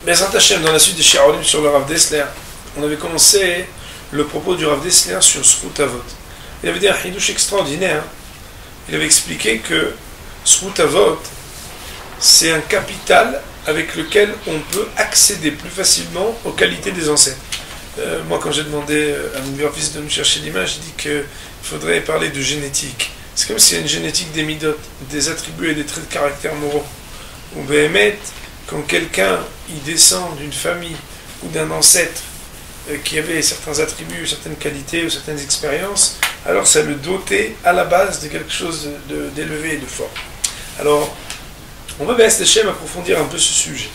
Bezrat Hashem, dans la suite des Shi'arim sur le Rav Dessler, on avait commencé le propos du Rav Dessler sur Zchut Avot. Il avait dit un chidouche extraordinaire. Il avait expliqué que Zchut Avot, c'est un capital avec lequel on peut accéder plus facilement aux qualités des ancêtres. Moi, quand j'ai demandé à mon graphiste de me chercher l'image, j'ai dit qu'il faudrait parler de génétique. C'est comme s'il y a une génétique des midot, des attributs et des traits de caractère moraux. Ou Béhémet, quand quelqu'un il descend d'une famille ou d'un ancêtre qui avait certains attributs, certaines qualités ou certaines expériences, alors ça le dotait à la base de quelque chose d'élevé et de fort. Alors, on va approfondir un peu ce sujet.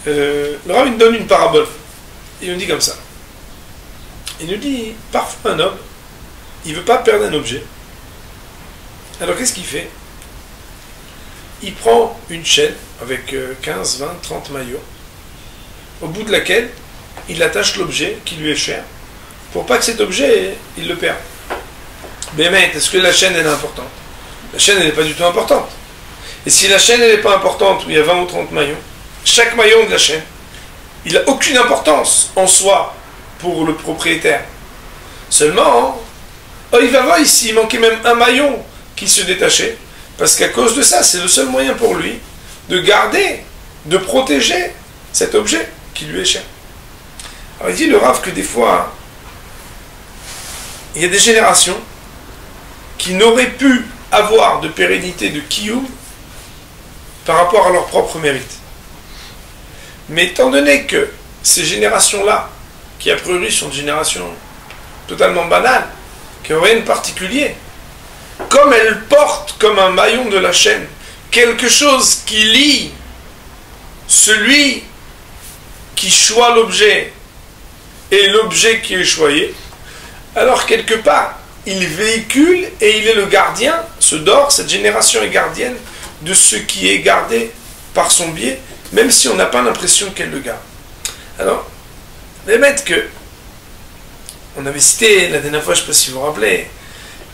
Le Rav nous donne une parabole. Il nous dit comme ça. Il nous dit, parfois un homme, il ne veut pas perdre un objet. Alors qu'est-ce qu'il fait? Il prend une chaîne avec 15, 20, 30 maillots, au bout de laquelle il attache l'objet qui lui est cher, pour pas que cet objet, il le perde. Mais est-ce que la chaîne, elle est importante? La chaîne, elle n'est pas du tout importante. Et si la chaîne, elle n'est pas importante, où il y a 20 ou 30 maillons, chaque maillon de la chaîne, il n'a aucune importance en soi pour le propriétaire. Seulement, il va voir ici, il manquait même un maillon qui se détachait, parce qu'à cause de ça, c'est le seul moyen pour lui de garder, de protéger cet objet qui lui est cher. Alors il dit le Rav que des fois, il y a des générations qui n'auraient pu avoir de pérennité de kiyum par rapport à leur propre mérite. Mais étant donné que ces générations-là, qui a priori sont des générations totalement banales, qui n'ont rien de particulier, comme elles portent comme un maillon de la chaîne quelque chose qui lie celui qui choisit l'objet et l'objet qui est choyé, alors quelque part, il véhicule et il est le gardien, ce d'or, cette génération est gardienne de ce qui est gardé par son biais, même si on n'a pas l'impression qu'elle le garde. Alors, les maîtres que, on avait cité la dernière fois, je ne sais pas si vous vous rappelez,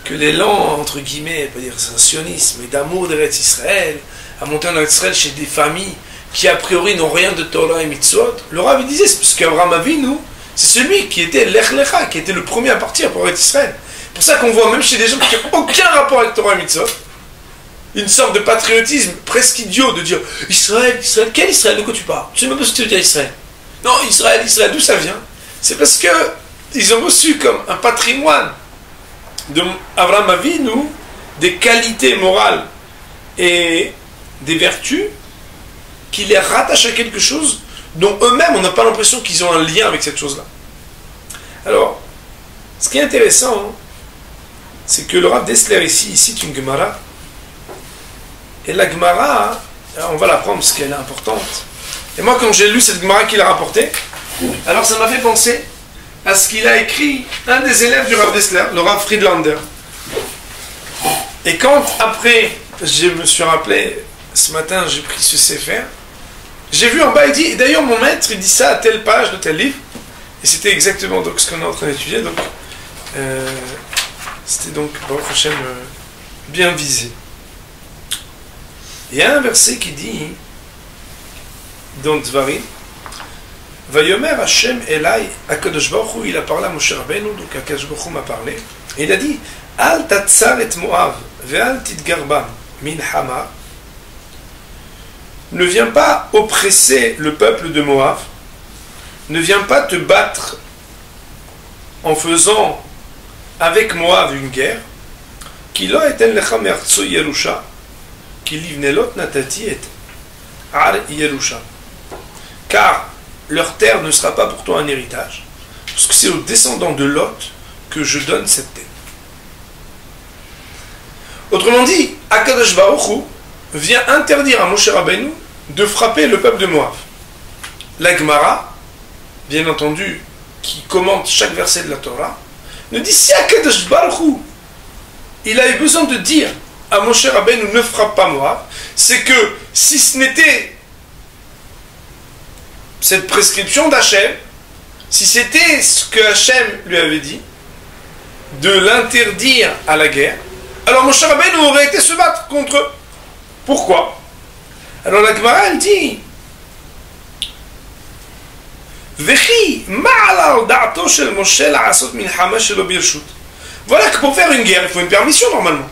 que l'élan, entre guillemets, on peut dire c'est un sionisme, et d'amour d'Eretz Israël, à monter en Eretz Israël chez des familles qui a priori n'ont rien de Torah et Mitzvot, le Rav disait, c'est parce qu'Abraham Avinu, c'est celui qui était Lech Lecha, qui était le premier à partir pour Eretz Israël. C'est pour ça qu'on voit même chez des gens qui n'ont aucun rapport avec Torah et Mitzvot, une sorte de patriotisme presque idiot de dire Israël, Israël, quel Israël, de quoi tu parles? Tu sais même pas ce que tu veux dire Israël. Non, Israël, Israël, d'où ça vient? C'est parce que ils ont reçu comme un patrimoine de Abraham Avinu des qualités morales et des vertus qui les rattachent à quelque chose dont eux-mêmes on n'a pas l'impression qu'ils ont un lien avec cette chose-là. Alors, ce qui est intéressant, c'est que le Rav Dessler ici cite une Gemara. Et la Gemara, on va la prendre parce qu'elle est importante. Et moi, quand j'ai lu cette Gemara qu'il a rapportée, alors ça m'a fait penser à ce qu'il a écrit un des élèves du Rav Dessler, le Rav Friedlander. Et quand, après, je me suis rappelé, ce matin, j'ai pris ce Sefer, j'ai vu en bas, il dit, et d'ailleurs, mon maître, il dit ça à telle page de tel livre, et c'était exactement donc, ce qu'on est en train d'étudier, donc, c'était donc, bon, prochaine, bien visé. Il y a un verset qui dit, dans Dvarim, Vayomer Hashem Elai, Akadosh Baruch Hu, il a parlé à Moshe Rabbeinu, donc Akadosh Baruch Hu m'a parlé, et il a dit, Al tatsar et Moav, ve'al titgarbam, min Hama, ne viens pas oppresser le peuple de Moab, ne viens pas te battre en faisant avec Moab une guerre, qui lo eten lecha me'artso Yerusha, qui livnelot natati et ar Yerusha. Car leur terre ne sera pas pour toi un héritage, parce que c'est aux descendants de Lot que je donne cette terre. Autrement dit, Akadosh Baruch Hu vient interdire à Moshe Rabbeinu de frapper le peuple de Moab. La Gemara, bien entendu, qui commente chaque verset de la Torah, nous dit si Akadosh Baruch Hu, il a eu besoin de dire à Moshe Rabbeinu ne frappe pas Moab, c'est que si ce n'était cette prescription d'Hachem, si c'était ce que Hachem lui avait dit, de l'interdire à la guerre, alors Moshe Rabbeinu aurait été se battre contre eux. Pourquoi? Alors la Gemara elle dit Voilà que pour faire une guerre, il faut une permission normalement.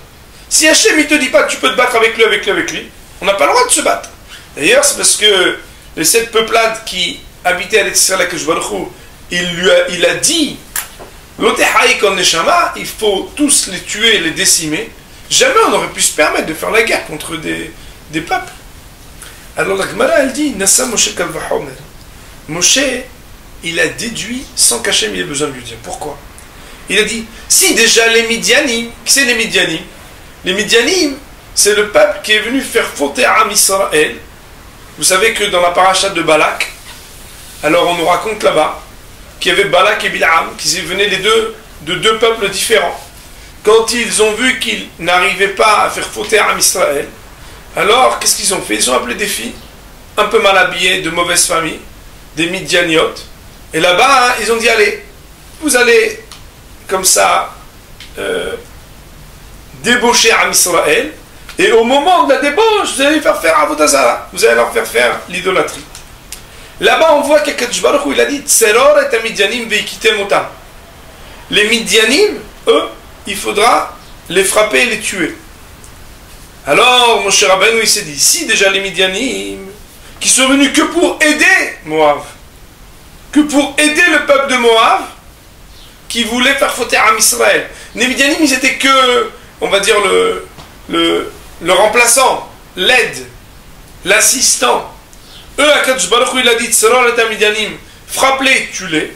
Si Hachem il te dit pas tu peux te battre avec lui, on n'a pas le droit de se battre. D'ailleurs, c'est parce que les 7 peuplades qui habitaient à l'extérieur de la Kadosh Baruch Hu, il a dit il faut tous les tuer, les décimer. Jamais on aurait pu se permettre de faire la guerre contre des peuples. Alors la Gemara elle dit Nassa Moshe Kal Vachomer. Moshe il a déduit sans qu'Hachem ait besoin de lui dire. Pourquoi? Il a dit si déjà les Midianim, qui c'est les Midianim? Les Midianim, c'est le peuple qui est venu faire fauter à Am Israël. Vous savez que dans la paracha de Balak, alors on nous raconte là-bas qu'il y avait Balak et Bil'am qui venaient de deux peuples différents. Quand ils ont vu qu'ils n'arrivaient pas à faire fauter à Am Israël, alors qu'est-ce qu'ils ont fait? Ils ont appelé des filles un peu mal habillées, de mauvaise famille, des Midianiotes, et là-bas hein, ils ont dit allez, vous allez comme ça débaucher Am Israël, et au moment de la débauche, vous allez faire faire Avodah Zarah, vous allez leur faire faire l'idolâtrie. Là-bas, on voit qu'Akadosh Baruch Hu, il a dit Tseror et Midianim veikitem otam. Les Midianim, eux, il faudra les frapper et les tuer. Alors, mon cher Rabbeinu, il s'est dit si déjà les Midianim, qui sont venus que pour aider Moab, que pour aider le peuple de Moab, qui voulait faire fauter à Israël. Les Midianim, ils étaient que, on va dire, le remplaçant, l'aide, l'assistant. Eux, Akadosh Baruch Hu, il a dit Tseror et Midianim, frappe-les, tue-les.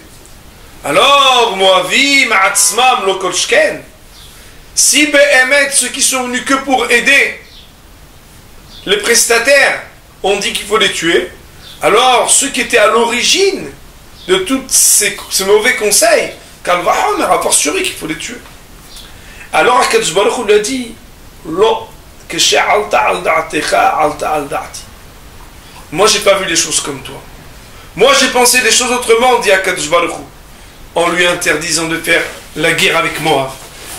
Alors, Moavim, Atzmam, Lokolshken, si Behemet, ceux qui sont venus que pour aider les prestataires, ont dit qu'il faut les tuer, alors ceux qui étaient à l'origine de tous ces mauvais conseils, Kalvahom, a fortiori qu'il faut les tuer. Alors, Akadosh Baruch Hu lui a dit Lo, que she'alta al da'atecha, alta al da'ati. Moi, j'ai pas vu les choses comme toi. Moi, j'ai pensé les choses autrement, dit Akadosh Baruch Hu, en lui interdisant de faire la guerre avec Moab.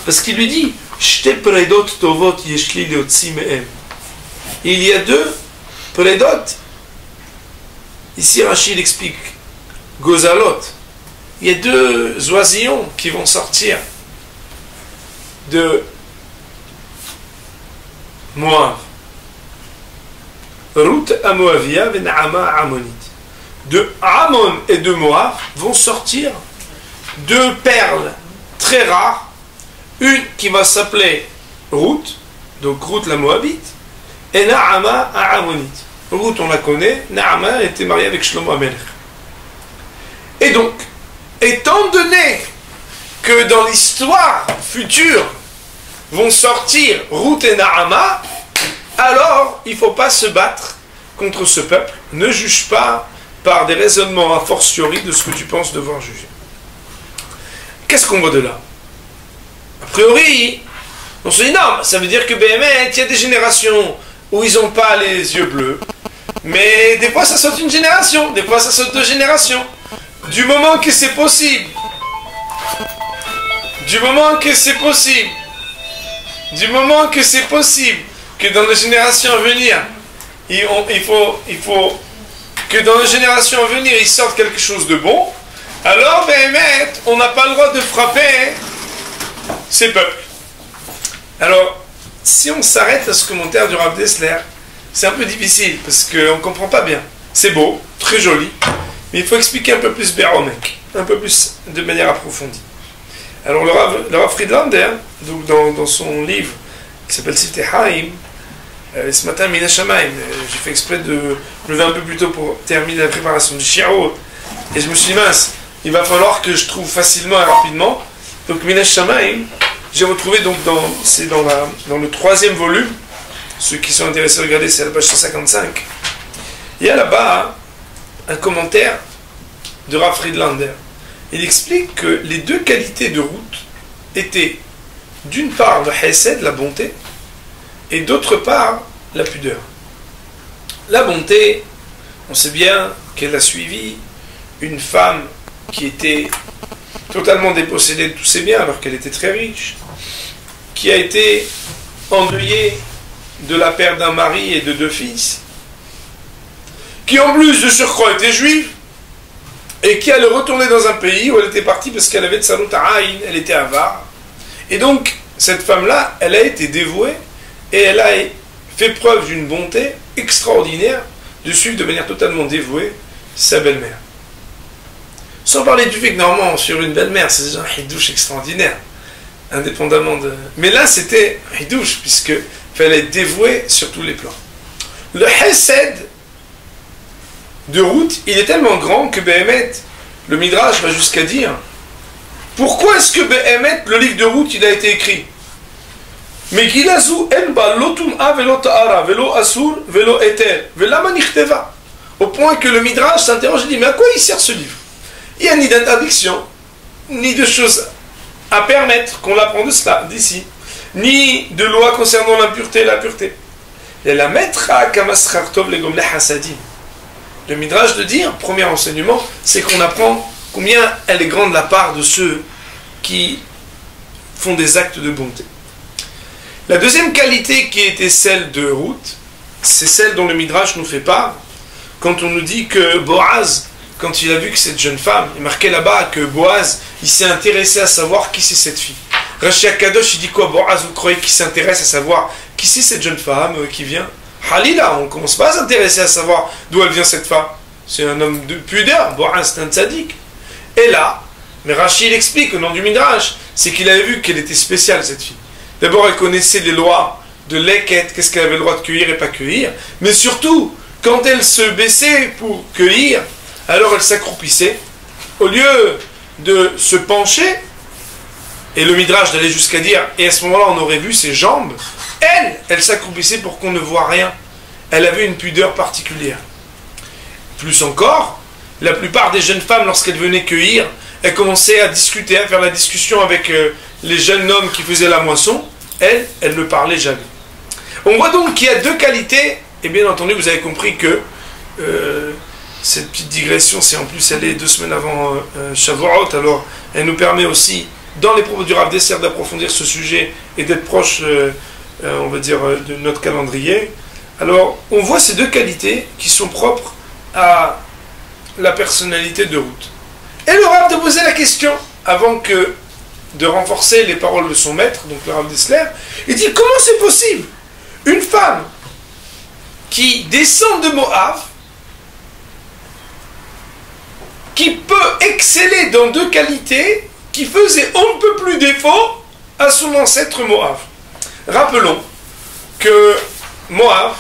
Parce qu'il lui dit, il y a 2 prédot. Ici, Rachid explique, Gozalot. Il y a 2 oisillons qui vont sortir de Moab. Ruth à Moavia et Naama à Ammonite. De Ammon et de Moab vont sortir 2 perles très rares. Une qui va s'appeler Ruth, donc Ruth la Moabite, et Naama à Ammonite. Ruth on la connaît, Naama était mariée avec Shlomo Amelech. Et donc, étant donné que dans l'histoire future vont sortir Ruth et Naama, alors il ne faut pas se battre contre ce peuple. Ne juge pas par des raisonnements a fortiori de ce que tu penses devoir juger. Qu'est-ce qu'on voit de là? A priori, on se dit non, ça veut dire que BMS, il y a des générations où ils n'ont pas les yeux bleus, mais des fois ça saute une génération, des fois ça saute 2 générations. Du moment que c'est possible, du moment que c'est possible que dans les générations à venir, il faut que dans les générations à venir, ils sortent quelque chose de bon, alors, Béhémet, on n'a pas le droit de frapper ces peuples. Alors, si on s'arrête à ce commentaire du Rav Dessler, c'est un peu difficile, parce qu'on ne comprend pas bien. C'est beau, très joli, mais il faut expliquer un peu plus Béromek, un peu plus de manière approfondie. Alors, le Rav Friedlander, donc dans son livre, qui s'appelle Sifte Haim, ce matin, Mina Shamaim, j'ai fait exprès de me lever un peu plus tôt pour terminer la préparation du Shiro, et je me suis dit, mince, il va falloir que je trouve facilement et rapidement. Donc, Mina Shamaim, j'ai retrouvé donc dans le 3e volume, ceux qui sont intéressés à regarder, c'est à la page 155. Il y a là-bas un commentaire de Rav Friedlander. Il explique que les 2 qualités de Ruth étaient d'une part le Hesed, la bonté, et d'autre part la pudeur. La bonté, on sait bien qu'elle a suivi une femme qui était totalement dépossédée de tous ses biens alors qu'elle était très riche, qui a été endeuillée de la perte d'un mari et de 2 fils, qui en plus de surcroît était juive, et qui allait retourner dans un pays où elle était partie parce qu'elle avait Tsarut Aïn, elle était avare. Et donc, cette femme-là, elle a été dévouée et elle a fait preuve d'une bonté extraordinaire de suivre de manière totalement dévouée sa belle-mère. Sans parler du fait que normalement, sur une belle-mère, c'est déjà un hidouche extraordinaire, indépendamment de... Mais là, c'était un hidouche, puisqu'il fallait être dévoué sur tous les plans. Le Hesed de Ruth, il est tellement grand que Behemet, le Midrash va jusqu'à dire, pourquoi est-ce que Behemet, le livre de Ruth, il a été écrit? Mais au point que le Midrash s'interroge et dit, mais à quoi il sert ce livre? Il n'y a ni d'interdiction, ni de choses à permettre qu'on l'apprend de cela, d'ici, ni de loi concernant l'impureté et la pureté. Et la mettra kamaschartov legom le hasadim. Le Midrash de dire, premier enseignement, c'est qu'on apprend combien elle est grande la part de ceux qui font des actes de bonté. La deuxième qualité qui était celle de Ruth, c'est celle dont le Midrash nous fait part, quand on nous dit que Boaz, quand il a vu que cette jeune femme, il est marqué là-bas que Boaz, il s'est intéressé à savoir qui c'est cette fille. Rashi Akadosh, il dit quoi? Boaz, vous croyez qu'il s'intéresse à savoir qui c'est cette jeune femme qui vient? Halila, on ne commence pas à s'intéresser à savoir d'où elle vient cette femme. C'est un homme de pudeur, Boaz, c'est un tzaddik. Et là, mais Rashi il explique au nom du Midrash, c'est qu'il avait vu qu'elle était spéciale cette fille. D'abord, elle connaissait les lois de l'équette, qu'est-ce qu'elle avait le droit de cueillir et pas cueillir. Mais surtout, quand elle se baissait pour cueillir, alors elle s'accroupissait. Au lieu de se pencher, et le Midrash d'aller jusqu'à dire, et à ce moment-là on aurait vu ses jambes, elle s'accroupissait pour qu'on ne voit rien. Elle avait une pudeur particulière. Plus encore, la plupart des jeunes femmes, lorsqu'elles venaient cueillir, elles commençaient à discuter, à faire la discussion avec les jeunes hommes qui faisaient la moisson. Elle ne parlait jamais. On voit donc qu'il y a deux qualités, et bien entendu vous avez compris que cette petite digression, c'est en plus elle est 2 semaines avant Shavuot, alors elle nous permet aussi, dans les propos du Rav Dessler, d'approfondir ce sujet et d'être proche, on va dire, de notre calendrier. Alors, on voit ces deux qualités qui sont propres à la personnalité de Ruth. Et le Rav de poser la question, avant que de renforcer les paroles de son maître, donc le Rav Dessler, il dit, comment c'est possible? Une femme qui descend de Moab, qui peut exceller dans deux qualités qui faisaient on ne peut plus défaut à son ancêtre Moab. Rappelons que Moab,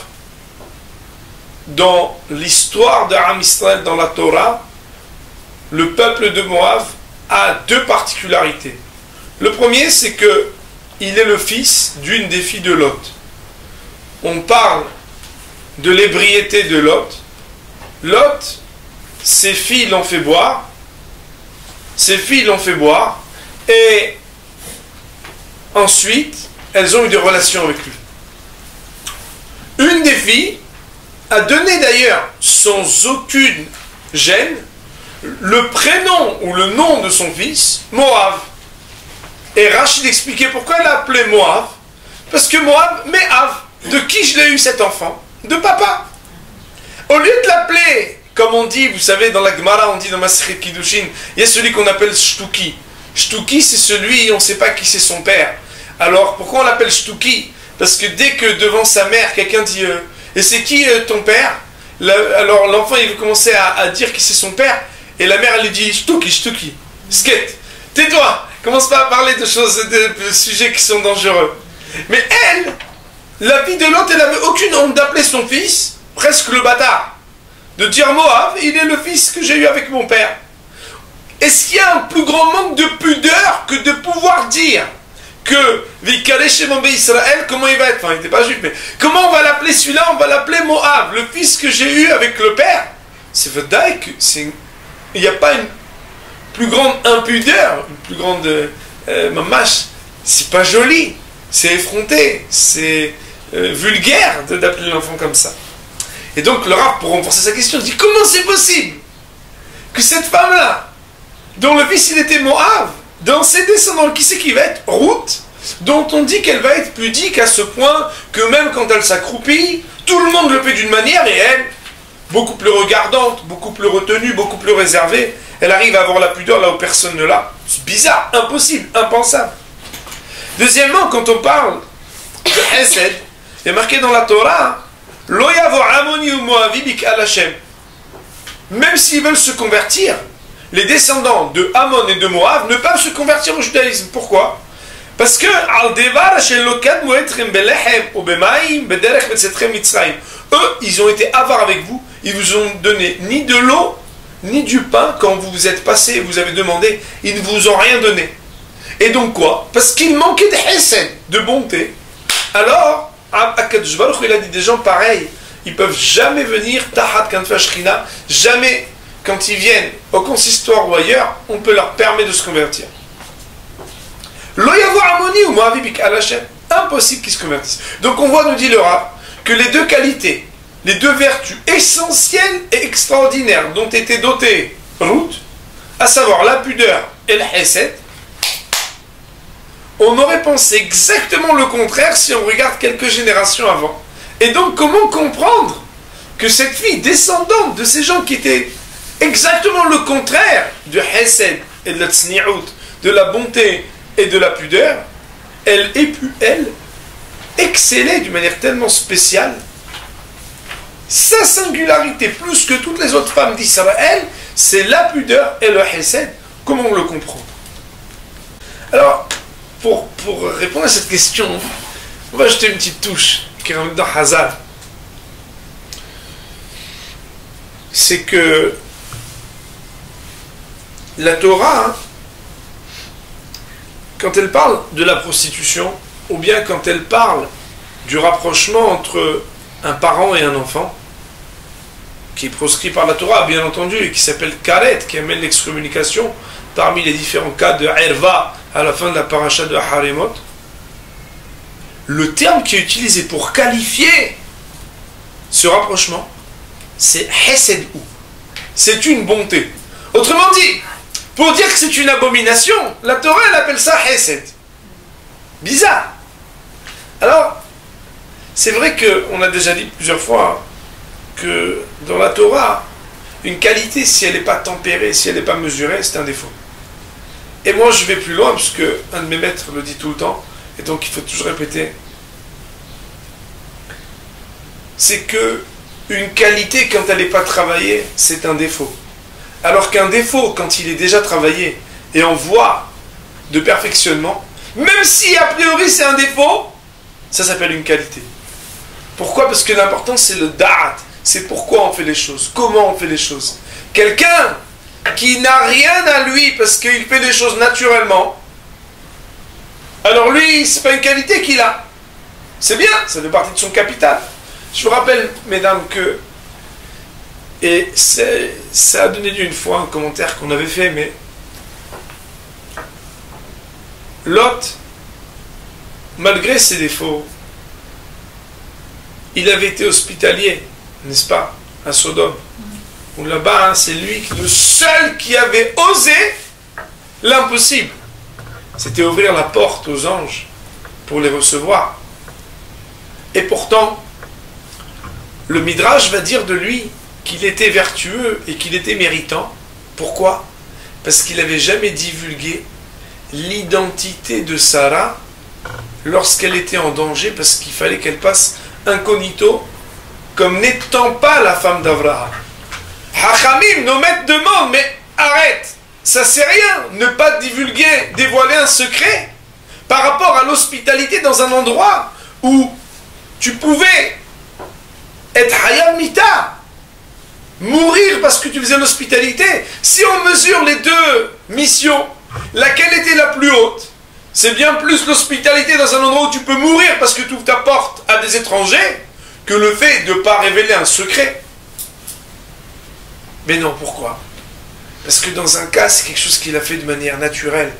dans l'histoire d'Aram Israël dans la Torah, le peuple de Moab a deux particularités. Le premier, c'est que il est le fils d'une des filles de Lot. On parle de l'ébriété de Lot. Lot, ses filles l'ont fait boire, et ensuite, elles ont eu des relations avec lui. Une des filles a donné d'ailleurs, sans aucune gêne, le prénom ou le nom de son fils, Moab. Et Rachid expliquait pourquoi elle l'a appelé Moab. Parce que Moab, Me'av, de qui je l'ai eu cet enfant? De papa. Au lieu de l'appeler, comme on dit, vous savez, dans la Gemara, on dit dans Masechet Kiddushin, il y a celui qu'on appelle Shtuki. Shtuki, c'est celui, on ne sait pas qui c'est son père. Alors, pourquoi on l'appelle Shtuki? Parce que dès que devant sa mère, quelqu'un dit et c'est qui ton père? Alors l'enfant, il veut commencer à dire qui c'est son père, et la mère, elle lui dit Shtuki, Shtuki, sket, tais-toi, commence pas à parler de choses, de sujets qui sont dangereux. Mais elle, la fille de l'autre, elle n'avait aucune honte d'appeler son fils, presque le bâtard, de dire Moab, il est le fils que j'ai eu avec mon père. Est-ce qu'il y a un plus grand manque de pudeur que de pouvoir dire que Israël, comment il va être? Enfin, il n'était pas juif, mais comment on va l'appeler celui-là? On va l'appeler Moab, le fils que j'ai eu avec le père. C'est vrai que il n'y a pas une plus grande impudeur, une plus grande mamache. C'est pas joli, c'est effronté, c'est vulgaire d'appeler l'enfant comme ça. Et donc le Rav, pour renforcer sa question, dit comment c'est possible que cette femme-là, dont le fils il était Moab, dans ses descendants, qui c'est qui va être? Ruth, dont on dit qu'elle va être pudique à ce point que même quand elle s'accroupit, tout le monde le fait d'une manière et elle, beaucoup plus regardante, beaucoup plus retenue, beaucoup plus réservée, Elle arrive à avoir la pudeur là où personne ne l'a. C'est bizarre, impossible, impensable. Deuxièmement, quand on parle de Hesed, il est marqué dans la Torah, Lo yavo amoni ou moavibik al Hashem. Même s'ils veulent se convertir, les descendants de Ammon et de Moab ne peuvent se convertir au judaïsme. Pourquoi? Parce que eux, ils ont été avares avec vous, ils vous ont donné ni de l'eau, ni du pain quand vous vous êtes passé, vous avez demandé, ils ne vous ont rien donné. Et donc quoi? Parce qu'il manquait de hesed, de bonté. Alors, Akadosh Baruch Hu, il a dit des gens pareils, ils peuvent jamais venir tahat kanfa shrina, jamais quand ils viennent au consistoire ou ailleurs, on peut leur permettre de se convertir. Lo yavo amoni ou moavibik al Hashem, impossible qu'ils se convertissent. Donc on voit, nous dit le Rav, que les deux qualités, les deux vertus essentielles et extraordinaires dont était dotée Ruth, à savoir la pudeur et le hesed, on aurait pensé exactement le contraire si on regarde quelques générations avant. Et donc comment comprendre que cette fille descendante de ces gens qui étaient exactement le contraire du hesed et de la tsni'out, de la bonté et de la pudeur, elle ait pu, elle, exceller d'une manière tellement spéciale. Sa singularité, plus que toutes les autres femmes d'Israël, c'est la pudeur et le hesed. Comment on le comprend? Alors, pour répondre à cette question, on va ajouter une petite touche qui est dans Hazal. C'est que la Torah, quand elle parle de la prostitution, ou bien quand elle parle du rapprochement entre un parent et un enfant, qui est proscrit par la Torah, bien entendu, et qui s'appelle Karet, qui amène l'excommunication parmi les différents cas de Herva à la fin de la paracha de Haremot, le terme qui est utilisé pour qualifier ce rapprochement, c'est Hesed ou. C'est une bonté. Autrement dit, pour dire que c'est une abomination, la Torah, elle appelle ça Hesed. Bizarre. Alors, c'est vrai qu'on a déjà dit plusieurs fois que dans la Torah, une qualité, si elle n'est pas tempérée, si elle n'est pas mesurée, c'est un défaut. Et moi, je vais plus loin, parce que un de mes maîtres le dit tout le temps, et donc il faut toujours répéter, c'est que une qualité, quand elle n'est pas travaillée, c'est un défaut. Alors qu'un défaut, quand il est déjà travaillé et en voie de perfectionnement, même si a priori c'est un défaut, ça s'appelle une qualité. Pourquoi? Parce que l'important c'est le da'at, c'est pourquoi on fait les choses, comment on fait les choses. Quelqu'un qui n'a rien à lui parce qu'il fait les choses naturellement, alors lui, c'est pas une qualité qu'il a. C'est bien, ça fait partie de son capital. Je vous rappelle, mesdames, que, et ça a donné lieu une fois un commentaire qu'on avait fait, mais Lot, malgré ses défauts, il avait été hospitalier, n'est-ce pas, à Sodome. Où là-bas, c'est lui, le seul qui avait osé l'impossible. C'était ouvrir la porte aux anges pour les recevoir. Et pourtant, le Midrash va dire de lui qu'il était vertueux et qu'il était méritant. Pourquoi? Parce qu'il n'avait jamais divulgué l'identité de Sarah lorsqu'elle était en danger, parce qu'il fallait qu'elle passe incognito, comme n'étant pas la femme d'Abraham. Hachamim, nos maîtres demandent, mais arrête, ça c'est rien, ne pas divulguer, dévoiler un secret par rapport à l'hospitalité dans un endroit où tu pouvais être hayam mita, mourir parce que tu faisais l'hospitalité. Si on mesure les deux missions, laquelle était la plus haute? C'est bien plus l'hospitalité dans un endroit où tu peux mourir parce que tu ouvres ta porte à des étrangers que le fait de ne pas révéler un secret. Mais non, pourquoi? Parce que dans un cas, c'est quelque chose qu'il a fait de manière naturelle,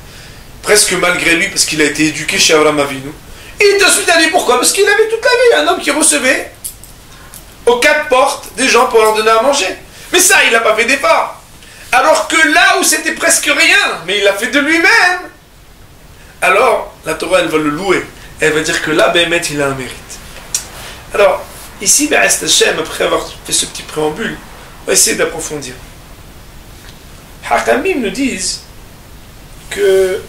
presque malgré lui, parce qu'il a été éduqué chez Abraham Avinu. Il est hospitalier, pourquoi? Parce qu'il avait toute la vie un homme qui recevait aux quatre portes des gens pour leur donner à manger. Mais ça, il n'a pas fait d'effort. Alors que là où c'était presque rien, mais il l'a fait de lui-même, alors la Torah, elle va le louer. Elle va dire que là, Béhémet, il a un mérite. Alors, ici, Be'ez Hashem, après avoir fait ce petit préambule, on va essayer d'approfondir. Hakamim nous disent que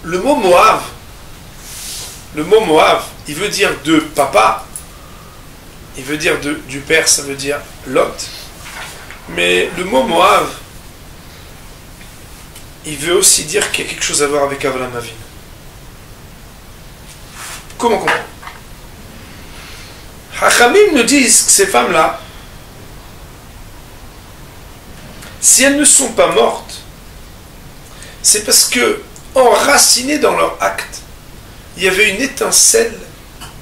le mot Moav, il veut dire de papa, il veut dire du père, ça veut dire Lot. Mais le mot Moav, il veut aussi dire qu'il y a quelque chose à voir avec Avraham Avinu. Comment comprendre? Hachamim nous disent que ces femmes-là, si elles ne sont pas mortes, c'est parce que, enracinées dans leur acte, il y avait une étincelle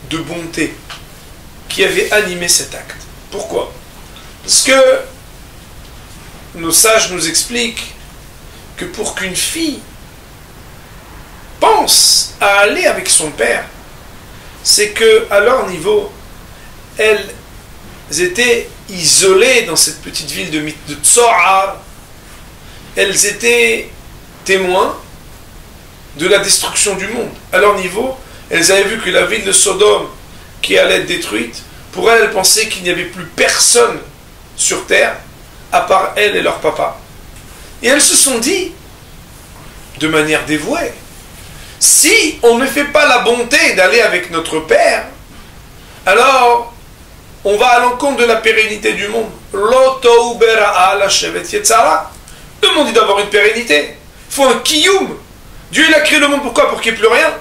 de bonté qui avait animé cet acte. Pourquoi? Parce que nos sages nous expliquent que pour qu'une fille pense à aller avec son père, c'est que à leur niveau, elles étaient isolées dans cette petite ville de Tsoar. Elles étaient témoins de la destruction du monde. À leur niveau, elles avaient vu que la ville de Sodome qui allait être détruite, pour elles, elles pensaient qu'il n'y avait plus personne sur terre à part elles et leur papa. Et elles se sont dit, de manière dévouée, si on ne fait pas la bonté d'aller avec notre père, alors on va à l'encontre de la pérennité du monde. Le monde doit avoir une pérennité. Il faut un kiyum. Dieu il a créé le monde, pourquoi? Pour qu'il n'y ait plus rien.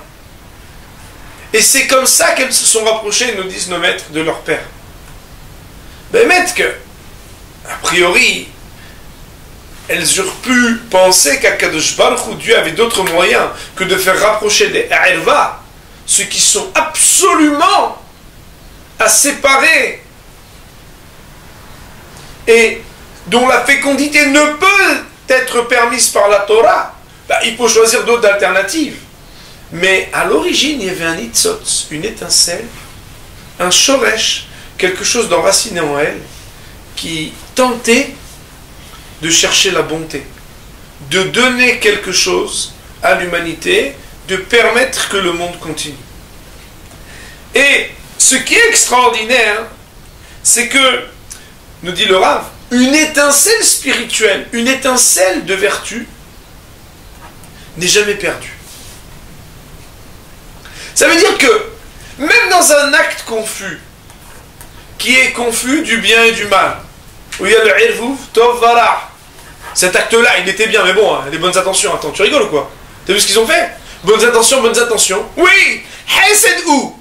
Et c'est comme ça qu'elles se sont rapprochées, nous disent nos maîtres, de leur père. Ben maître que, a priori, elles eurent pu penser qu'Akadosh Baruch Hu, Dieu avait d'autres moyens que de faire rapprocher des Erva, ceux qui sont absolument à séparer et dont la fécondité ne peut être permise par la Torah. Ben, il faut choisir d'autres alternatives. Mais à l'origine, il y avait un nitzotz, une étincelle, un shoresh, quelque chose d'enraciné en elle, qui tentait de chercher la bonté, de donner quelque chose à l'humanité, de permettre que le monde continue. Et ce qui est extraordinaire, c'est que, nous dit le Rav, une étincelle spirituelle, une étincelle de vertu, n'est jamais perdue. Ça veut dire que, même dans un acte confus, qui est confus du bien et du mal, où il y a le irvouf, tov varah, cet acte-là, il était bien, mais bon, hein, les bonnes intentions, attends, tu rigoles ou quoi? T'as vu ce qu'ils ont fait? Bonnes intentions. Oui, hesed ou?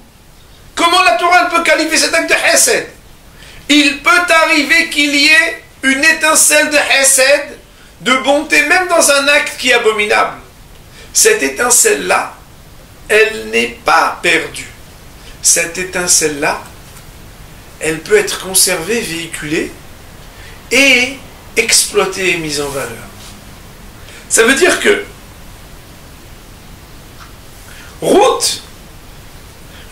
Comment la Torah peut qualifier cet acte de hesed? Il peut arriver qu'il y ait une étincelle de hesed, de bonté, même dans un acte qui est abominable. Cette étincelle-là, elle n'est pas perdue. Cette étincelle-là, elle peut être conservée, véhiculée et exploitée et mise en valeur. Ça veut dire que Ruth,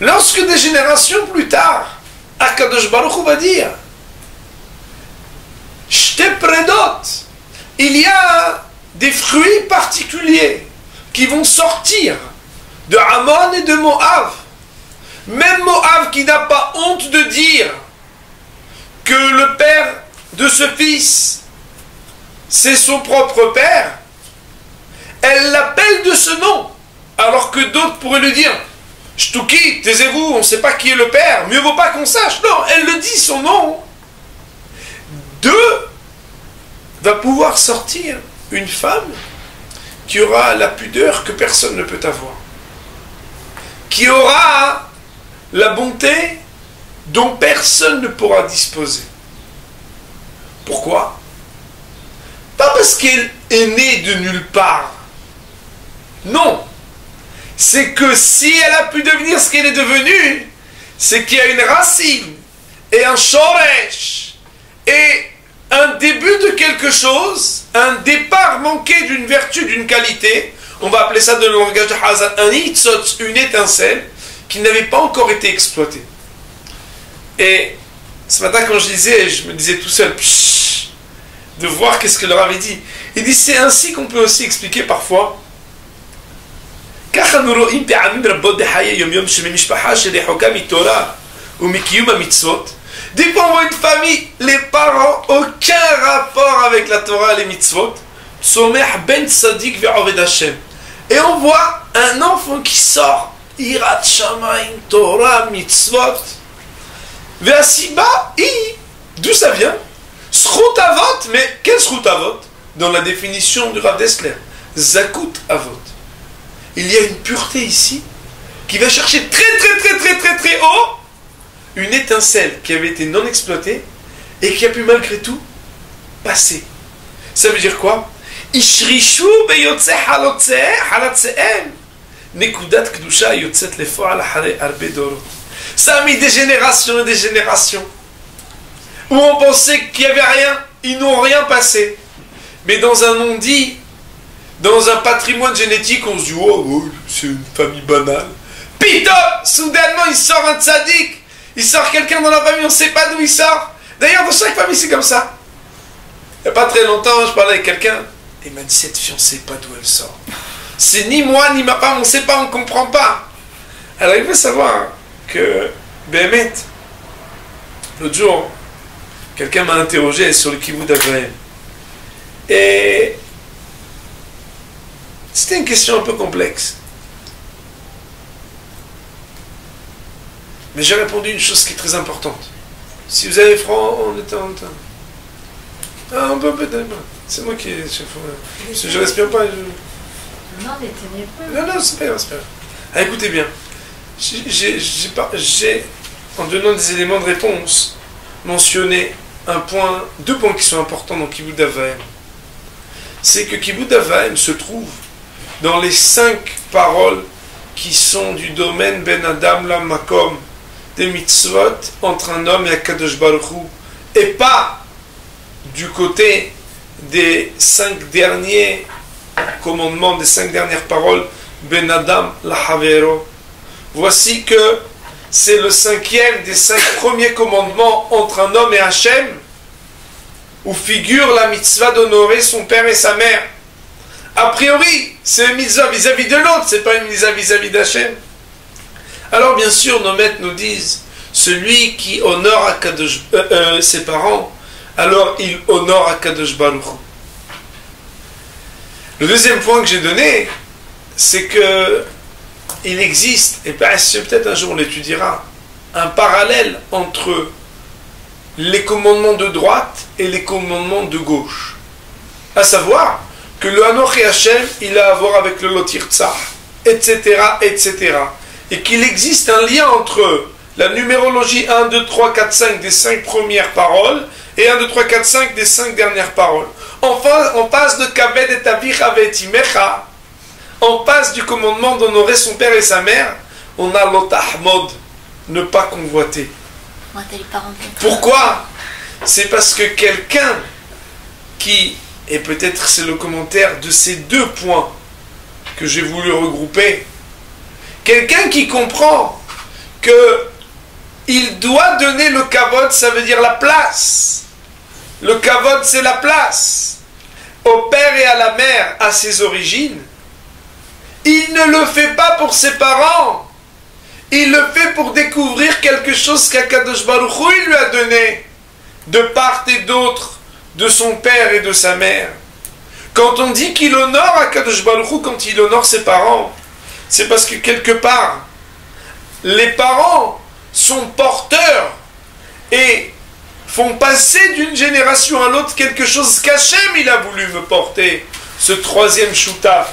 lorsque des générations plus tard, Akadosh Baruch Hu va dire Shte predot, il y a des fruits particuliers qui vont sortir de Ammon et de Moab. Même Moab qui n'a pas honte de dire que le père de ce fils, c'est son propre père, elle l'appelle de ce nom, alors que d'autres pourraient lui dire Shtuki, taisez-vous, on ne sait pas qui est le père, mieux vaut pas qu'on sache. Non, elle le dit, son nom. Va pouvoir sortir une femme qui aura la pudeur que personne ne peut avoir, qui aura la bonté dont personne ne pourra disposer. Pourquoi? Pas parce qu'elle est née de nulle part. Non. C'est que si elle a pu devenir ce qu'elle est devenue, c'est qu'il y a une racine et un shoresh et un début de quelque chose, un départ manqué d'une vertu, d'une qualité. On va appeler ça dans le langage de Hazan un hitzot, une étincelle qui n'avait pas encore été exploitée. Et ce matin quand je lisais, je me disais tout seul de voir qu'est-ce que leur avait dit. Il dit c'est ainsi qu'on peut aussi expliquer parfois ככה אנו רואים פעמים רבות בחיי יום-יום שבמשפחה שרחוקה מתורה ומקיום המצוות. Des fois, on voit une famille, les parents, aucun rapport avec la Torah et les mitzvot. Somech ben tzadik ve'oved Hashem. Et on voit un enfant qui sort, Irat Shamayim, Torah, mitzvot. Ve'asiba, d'où ça vient? Srout avot, mais quel srout avot? Dans la définition du Rav Dessler, Zakut avot. Il y a une pureté ici qui va chercher très haut une étincelle qui avait été non exploitée et qui a pu malgré tout passer. Ça veut dire quoi? Ishrishu beyotze halatzehem nekudat kedusha yotzet lefoal hare arbe dorot. Ça a mis des générations et des générations où on pensait qu'il n'y avait rien, ils n'ont rien passé. Mais dans un non-dit, dans un patrimoine génétique, on se dit oh, c'est une famille banale. Pito, soudainement il sort un tzaddik. Il sort quelqu'un dans la famille, on ne sait pas d'où il sort. D'ailleurs, dans chaque famille, c'est comme ça. Il n'y a pas très longtemps, je parlais avec quelqu'un. Il m'a dit, cette fille, on ne sait pas d'où elle sort. C'est ni moi, ni ma femme, on ne sait pas, on ne comprend pas. Alors, il faut savoir que, Béhémet, l'autre jour, quelqu'un m'a interrogé sur le kibbutz d'Avraham. Et c'était une question un peu complexe. Mais j'ai répondu une chose qui est très importante. Si vous avez franc, on est en temps. Ah, on peut peut-être. C'est moi qui. Je respire pas. Non, mais tenez pas. Non, c'est pas grave, c'est pas grave. Ah, écoutez bien. J'ai, en donnant des éléments de réponse, mentionné deux points qui sont importants dans Kibbutz Avaim. C'est que Kibbutz Avaim se trouve dans les 5 paroles qui sont du domaine Ben Adam la Makom, des mitzvot entre un homme et Akadosh Baruch Hu, et pas du côté des 5 derniers commandements, des 5 dernières paroles Ben Adam la Havero. Voici que c'est le 5e des 5 premiers commandements entre un homme et Hachem, où figure la mitzvah d'honorer son père et sa mère. A priori, c'est une mitzvah vis-à-vis de l'autre, c'est pas une mitzvah vis-à-vis d'Hachem. Alors bien sûr, nos maîtres nous disent, celui qui honore ses parents, alors il honore Akadosh Baruch Hu. Le deuxième point que j'ai donné, c'est que il existe, et peut-être un jour on l'étudiera, un parallèle entre les commandements de droite et les commandements de gauche. À savoir que le Hanoch et Hachem, il a à voir avec le Lotir Tzah, etc., etc. Et qu'il existe un lien entre la numérologie 1, 2, 3, 4, 5 des 5 premières paroles et 1, 2, 3, 4, 5 des 5 dernières paroles. Enfin, on passe de Kaved et Tavicha Vetimecha, on passe du commandement d'honorer son père et sa mère, on a l'otahmod, ne pas convoiter. Pourquoi? C'est parce que quelqu'un qui, et peut-être c'est le commentaire de ces 2 points que j'ai voulu regrouper, quelqu'un qui comprend que il doit donner le kavod, ça veut dire la place. Le kavod, c'est la place. Au père et à la mère, à ses origines. Il ne le fait pas pour ses parents. Il le fait pour découvrir quelque chose qu'Akadosh Baruch Hu il lui a donné, de part et d'autre, de son père et de sa mère. Quand on dit qu'il honore Akadosh Baruch Hu, quand il honore ses parents, c'est parce que quelque part, les parents sont porteurs et font passer d'une génération à l'autre quelque chose qu'Hachem il a voulu me porter, ce 3e shutaf,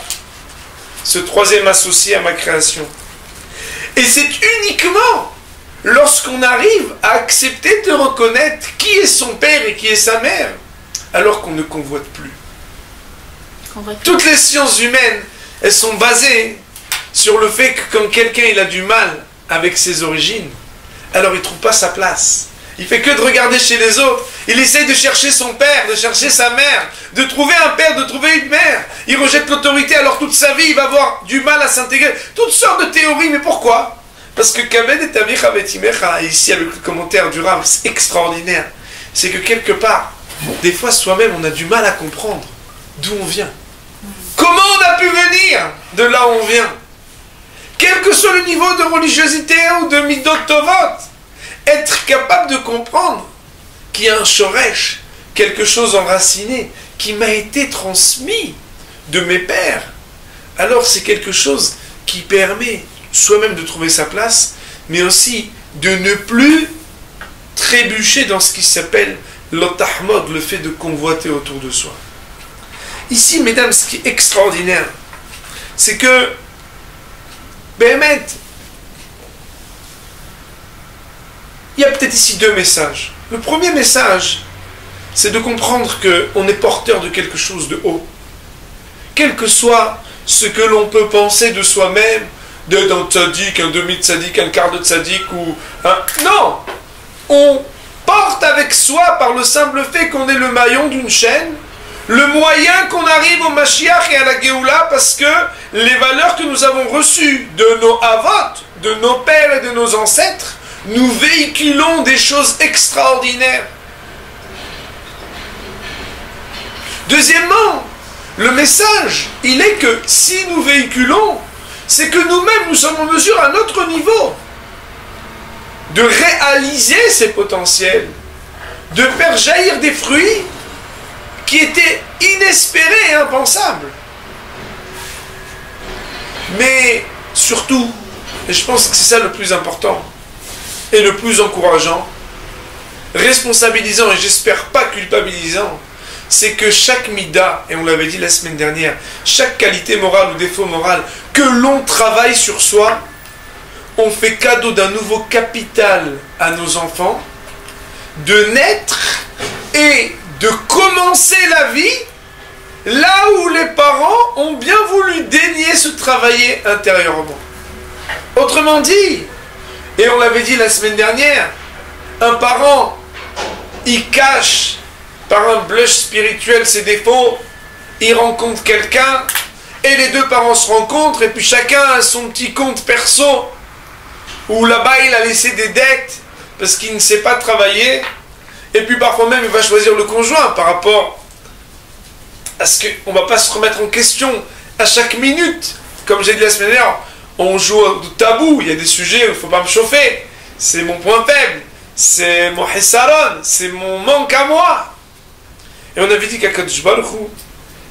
ce 3e associé à ma création. Et c'est uniquement lorsqu'on arrive à accepter de reconnaître qui est son père et qui est sa mère, alors qu'on ne convoite plus. Toutes les sciences humaines, elles sont basées sur le fait que quand quelqu'un il a du mal avec ses origines, alors il ne trouve pas sa place. Il fait que de regarder chez les autres. Il essaye de chercher son père, de chercher sa mère, de trouver un père, de trouver une mère. Il rejette l'autorité, alors toute sa vie, il va avoir du mal à s'intégrer. Toutes sortes de théories, mais pourquoi? Parce que Kaved et Tavicha Vetimecha, ici avec le commentaire du Rav, c'est extraordinaire. C'est que quelque part, des fois soi-même, on a du mal à comprendre d'où on vient. Comment on a pu venir de là où on vient? quel que soit le niveau de religiosité ou de midot tovot, être capable de comprendre qu'il y a un shoresh, quelque chose enraciné, qui m'a été transmis de mes pères, alors c'est quelque chose qui permet soi-même de trouver sa place, mais aussi de ne plus trébucher dans ce qui s'appelle l'otahmod, le fait de convoiter autour de soi. Ici, mesdames, ce qui est extraordinaire, c'est que Béhémet, il y a peut-être ici deux messages. Le premier message, c'est de comprendre qu'on est porteur de quelque chose de haut. Quel que soit ce que l'on peut penser de soi-même, d'un tzaddik, un demi-tzaddik, un quart de tzaddik, ou un... Non! On porte avec soi, par le simple fait qu'on est le maillon d'une chaîne, le moyen qu'on arrive au Mashiach et à la Géoula, parce que les valeurs que nous avons reçues de nos avot, de nos pères et de nos ancêtres, nous véhiculons des choses extraordinaires. Deuxièmement, le message, il est que si nous véhiculons, c'est que nous-mêmes, nous sommes en mesure à notre niveau de réaliser ces potentiels, de faire jaillir des fruits qui étaient inespérés et impensables. Mais surtout, et je pense que c'est ça le plus important et le plus encourageant, responsabilisant et j'espère pas culpabilisant, c'est que chaque mida, et on l'avait dit la semaine dernière, chaque qualité morale ou défaut moral que l'on travaille sur soi, on fait cadeau d'un nouveau capital à nos enfants, de naître et de commencer la vie là où les parents ont bien voulu daigner se travailler intérieurement. Autrement dit, et on l'avait dit la semaine dernière, un parent, il cache par un blush spirituel ses défauts, il rencontre quelqu'un, et les deux parents se rencontrent, et puis chacun a son petit compte perso, où là-bas il a laissé des dettes, parce qu'il ne sait pas travailler, et puis parfois même il va choisir le conjoint par rapport à ce qu'on ne va pas se remettre en question à chaque minute. Comme j'ai dit la semaine dernière, on joue au tabou, il y a des sujets où il ne faut pas me chauffer, c'est mon point faible, c'est mon hisaron, c'est mon manque à moi. Et on avait dit qu'Akadosh Baruch Hu,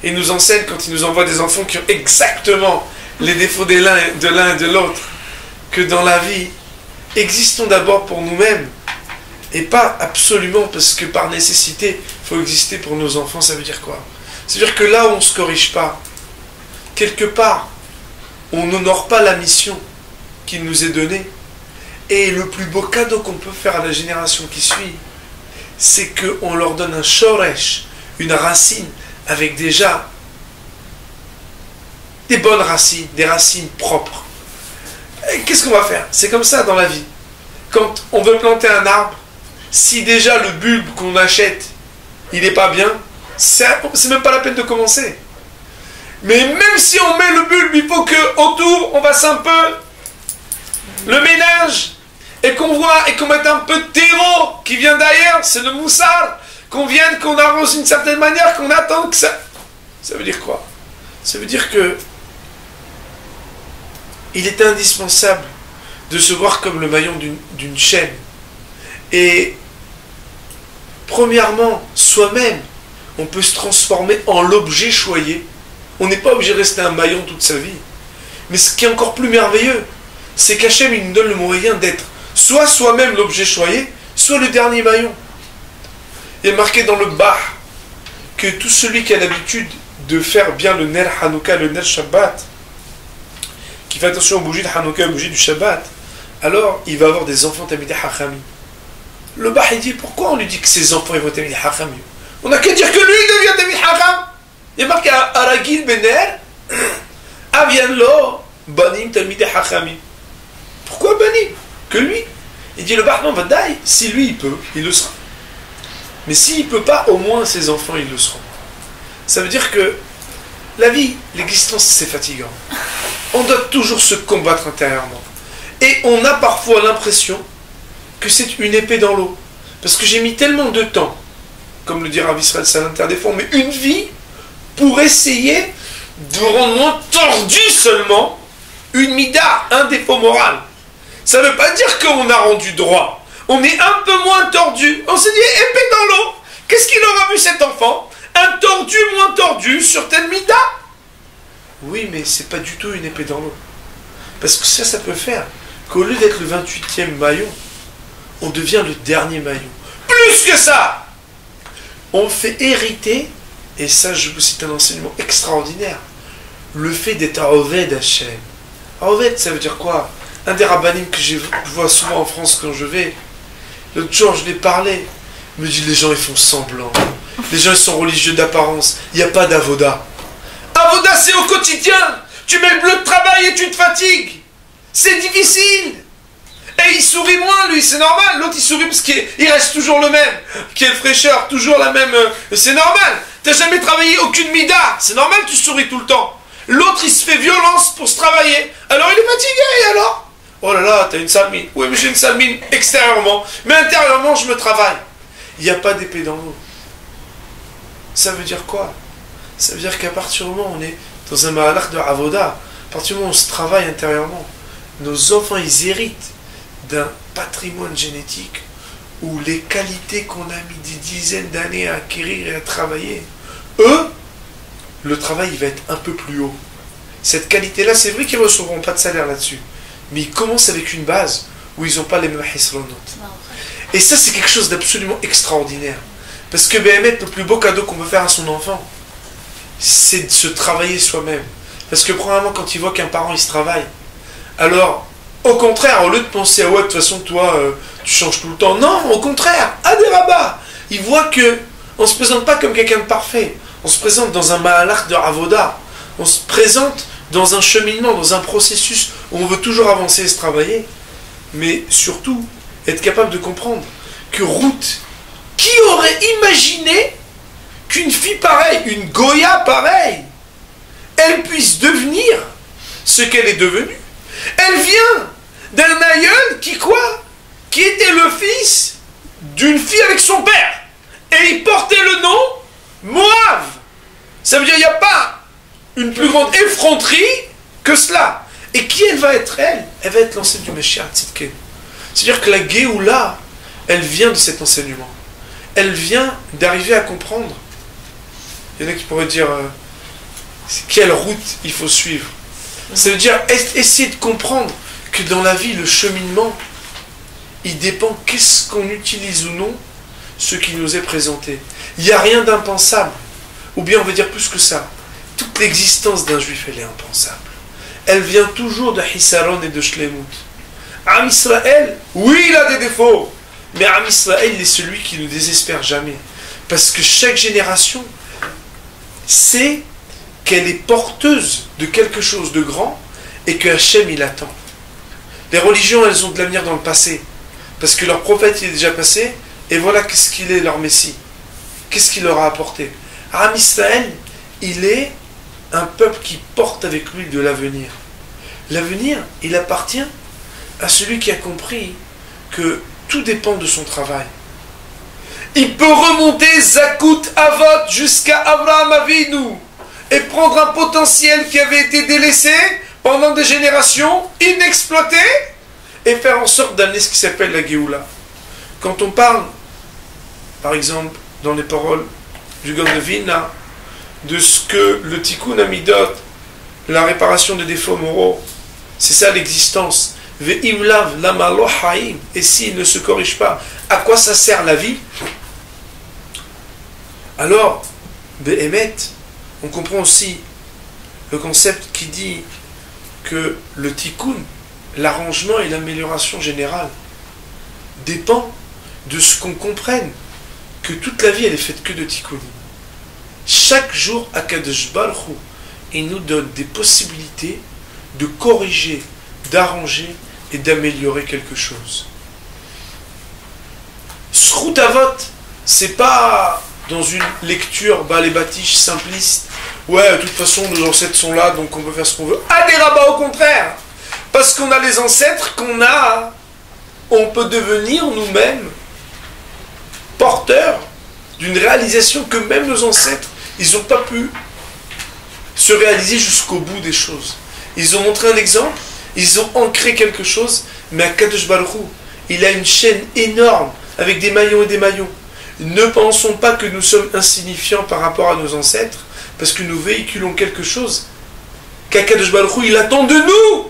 il nous enseigne quand il nous envoie des enfants qui ont exactement les défauts de l'un et de l'autre, que dans la vie, existons d'abord pour nous-mêmes, et pas absolument parce que par nécessité, il faut exister pour nos enfants. Ça veut dire quoi? C'est-à-dire que là où on ne se corrige pas, quelque part, on n'honore pas la mission qui nous est donnée. Et le plus beau cadeau qu'on peut faire à la génération qui suit, c'est qu'on leur donne un shoresh, une racine, avec déjà des bonnes racines, des racines propres. Qu'est-ce qu'on va faire? C'est comme ça dans la vie. Quand on veut planter un arbre, si déjà le bulbe qu'on achète, il n'est pas bien, c'est même pas la peine de commencer. Mais même si on met le bulbe, il faut qu'autour, on fasse un peu le ménage, et qu'on voit, et qu'on mette un peu de terreau qui vient d'ailleurs, c'est le moussard, qu'on arrose d'une certaine manière, qu'on attend que ça... Ça veut dire quoi? Ça veut dire que il est indispensable de se voir comme le maillon d'une chaîne. Et premièrement, soi-même, on peut se transformer en l'objet choyé. On n'est pas obligé de rester un maillon toute sa vie. Mais ce qui est encore plus merveilleux, c'est qu'Hachem, il nous donne le moyen d'être soit soi-même l'objet choyé, soit le dernier maillon. Il est marqué dans le Bah que tout celui qui a l'habitude de faire bien le Ner Hanouka, le Ner Shabbat, qui fait attention aux bougies de Hanouka, aux bougies du Shabbat, alors il va avoir des enfants Tamidei Hachamim. Le Bah il dit, pourquoi on lui dit que ses enfants ils vont Tamidei Hachamim? On n'a qu'à dire que lui il devient Tamidei Hacham. Il est marqué Aragil Bener, Avianlo, Banim Tamidei Hachamim. Pourquoi Banim? Que lui. Il dit le Bah non, Vadaï, si lui il peut, il le sera. Mais s'il ne peut pas, au moins ses enfants ils le seront. Ça veut dire que la vie, l'existence c'est fatigant. On doit toujours se combattre intérieurement. Et on a parfois l'impression que c'est une épée dans l'eau. Parce que j'ai mis tellement de temps, comme le dit Rav Israël Salanter des fois, mais une vie pour essayer de rendre moins tordu seulement une mida, un défaut moral. Ça ne veut pas dire qu'on a rendu droit. On est un peu moins tordu. On s'est dit, épée dans l'eau. Qu'est-ce qu'il aura vu cet enfant? Un tordu moins tordu sur telle mida. Oui, mais c'est pas du tout une épée dans l'eau. Parce que ça peut faire qu'au lieu d'être le 28e maillon, on devient le dernier maillon. Plus que ça, on fait hériter, et ça je vous cite un enseignement extraordinaire, le fait d'être Oved Hashem. Oved, ça veut dire quoi? Un des rabbinim que je vois souvent en France quand je vais, l'autre jour je l'ai parlé, il me dit les gens ils font semblant, les gens ils sont religieux d'apparence, il n'y a pas d'avoda. Avoda c'est au quotidien, tu mets le bleu de travail et tu te fatigues, c'est difficile. Et il sourit moins, lui, c'est normal. L'autre, il sourit parce qu'il reste toujours le même. Quelle fraîcheur, toujours la même. C'est normal. T'as jamais travaillé aucune mida. C'est normal, tu souris tout le temps. L'autre, il se fait violence pour se travailler. Alors, il est fatigué, et alors? Oh là là, t'as une sale mine. Oui, mais j'ai une sale mine extérieurement. Mais intérieurement, je me travaille. Il n'y a pas d'épée dans l'eau. Ça veut dire quoi? Ça veut dire qu'à partir du moment où on est dans un mahalach de avoda, à partir du moment où on se travaille intérieurement, nos enfants, ils héritent d'un patrimoine génétique où les qualités qu'on a mis des dizaines d'années à acquérir et à travailler, eux, le travail il va être un peu plus haut. Cette qualité-là, c'est vrai qu'ils ne recevront pas de salaire là-dessus, mais ils commencent avec une base où ils n'ont pas les mêmes hisronotes. Et ça, c'est quelque chose d'absolument extraordinaire. Parce que BMF, le plus beau cadeau qu'on peut faire à son enfant, c'est de se travailler soi-même. Parce que premièrement, quand il voit qu'un parent il se travaille, alors au contraire, au lieu de penser, ouais, de toute façon, toi, tu changes tout le temps. Non, au contraire, Aderaba. Il voit que on ne se présente pas comme quelqu'un de parfait. On se présente dans un mahalach de avoda. On se présente dans un cheminement, dans un processus où on veut toujours avancer et se travailler. Mais surtout, être capable de comprendre que Ruth, qui aurait imaginé qu'une fille pareille, une Goya pareille, elle puisse devenir ce qu'elle est devenue? Elle vient d'un aïeul qui quoi? Qui était le fils d'une fille avec son père. Et il portait le nom Moav. Ça veut dire qu'il n'y a pas une plus grande effronterie que cela. Et qui elle va être elle? Elle va être l'ancêtre du Mashiach Tzidkenu. C'est-à-dire que la Géoula, elle vient de cet enseignement. Elle vient d'arriver à comprendre. Il y en a qui pourraient dire quelle route il faut suivre. Ça veut dire essayer de comprendre que dans la vie, le cheminement, il dépend qu'est-ce qu'on utilise ou non, ce qui nous est présenté. Il n'y a rien d'impensable. Ou bien on va dire plus que ça. Toute l'existence d'un juif, elle est impensable. Elle vient toujours de Hisaron et de Shlemut. Am Israël, oui, il a des défauts. Mais Am Israël, il est celui qui ne désespère jamais. Parce que chaque génération sait qu'elle est porteuse de quelque chose de grand et que Hachem il attend. Les religions, elles ont de l'avenir dans le passé parce que leur prophète il est déjà passé et voilà qu'est-ce qu'il est leur Messie. Qu'est-ce qu'il leur a apporté? Am Israël, il est un peuple qui porte avec lui de l'avenir. L'avenir, il appartient à celui qui a compris que tout dépend de son travail. Il peut remonter Zakut Avot jusqu'à Abraham Avinu et prendre un potentiel qui avait été délaissé pendant des générations, inexploité, et faire en sorte d'amener ce qui s'appelle la Géoula. Quand on parle, par exemple, dans les paroles du Gaon de Vilna, de ce que le Tikkun Amidot, la réparation des défauts moraux, c'est ça l'existence. Ve'imlav lama lo haim, et s'il ne se corrige pas, à quoi ça sert la vie? Alors, Be'emet, on comprend aussi le concept qui dit que le tikkun, l'arrangement et l'amélioration générale dépend de ce qu'on comprenne que toute la vie elle est faite que de tikkun. Chaque jour, Akadosh Baruch Hu, il nous donne des possibilités de corriger, d'arranger et d'améliorer quelque chose. Zchut Avot, c'est pas dans une lecture les batiches simpliste. Ouais, de toute façon, nos ancêtres sont là, donc on peut faire ce qu'on veut. Ah, des rabats, au contraire. Parce qu'on a les ancêtres qu'on a, on peut devenir nous-mêmes porteurs d'une réalisation que même nos ancêtres, ils n'ont pas pu se réaliser jusqu'au bout des choses. Ils ont montré un exemple, ils ont ancré quelque chose, mais Akadosh Baruch Hu, il a une chaîne énorme avec des maillons et des maillons. Ne pensons pas que nous sommes insignifiants par rapport à nos ancêtres, parce que nous véhiculons quelque chose qu'Akadosh Baruch Hu, il attend de nous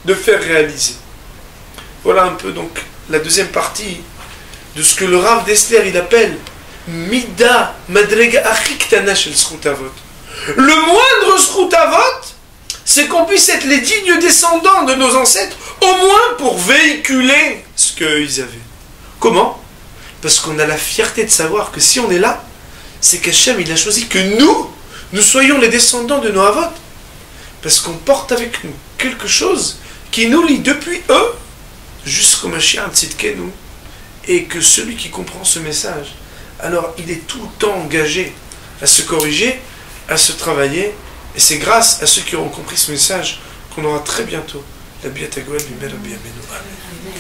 de faire réaliser. Voilà un peu donc la deuxième partie de ce que le Rav Dessler il appelle Mida Madrega Achiktana Shel Zchut Avot. Le moindre Zchut Avot, c'est qu'on puisse être les dignes descendants de nos ancêtres, au moins pour véhiculer ce qu'ils avaient. Comment? Parce qu'on a la fierté de savoir que si on est là, c'est qu'Hachem il a choisi que nous soyons les descendants de nos Avot. Parce qu'on porte avec nous quelque chose qui nous lie depuis eux jusqu'au Mashiach Tzidkenu. Et que celui qui comprend ce message, alors il est tout le temps engagé à se corriger, à se travailler. Et c'est grâce à ceux qui auront compris ce message qu'on aura très bientôt la Biat HaGoel Bimel Rabbi Amenu. Amen.